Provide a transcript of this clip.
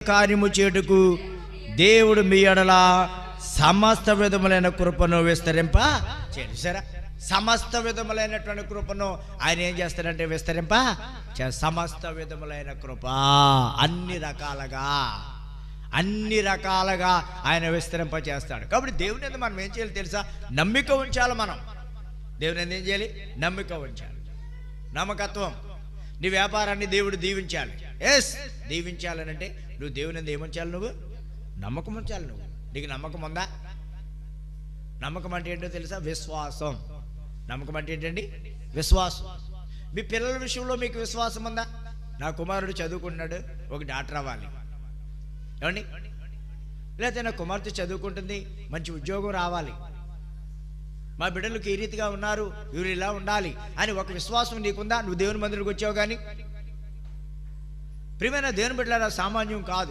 కార్యము చేటుకు దేవుడు మీ ఎడల సమస్త విధములైన కృపను విస్తరింప చేశారా. సమస్త విధములైనటువంటి కృపను ఆయన ఏం చేస్తాడంటే విస్తరింప సమస్త విధములైన కృప అన్ని రకాలుగా ఆయన విస్తరింప చేస్తాడు. కాబట్టి దేవుని మీద మనం ఏం చేయాలి తెలుసా? నమ్మిక ఉంచాలి. మనం దేవుని మీద ఏం చేయాలి? నమ్మిక ఉంచాలి. నమ్మకత్వం. నీ వ్యాపారాన్ని దేవుడు దీవించాలి. దీవించాలని అంటే నువ్వు దేవుని మీద ఏముంచాలి? నువ్వు నమ్మకం ఉంచాలి. నీకు నమ్మకం ఉందా? నమ్మకం అంటే ఏంటో తెలుసా? విశ్వాసం. నమ్మకం అంటే ఏంటండి? విశ్వాసం. మీ పిల్లల విషయంలో మీకు విశ్వాసం ఉందా? నా కుమారుడు చదువుకుంటున్నాడు, ఒక డాక్టర్ అవ్వాలి, ఏమండి? లేకపోతే నా కుమార్తె చదువుకుంటుంది, మంచి ఉద్యోగం రావాలి, మా బిడ్డలకు ఈ రీతిగా ఉన్నారు, వీరు ఇలా ఉండాలి అని ఒక విశ్వాసం నీకుందా? నువ్వు దేవుని మందిరికి వచ్చావు. కానీ ప్రియమైన దేవుని బిడ్డలారా, సామాన్యం కాదు.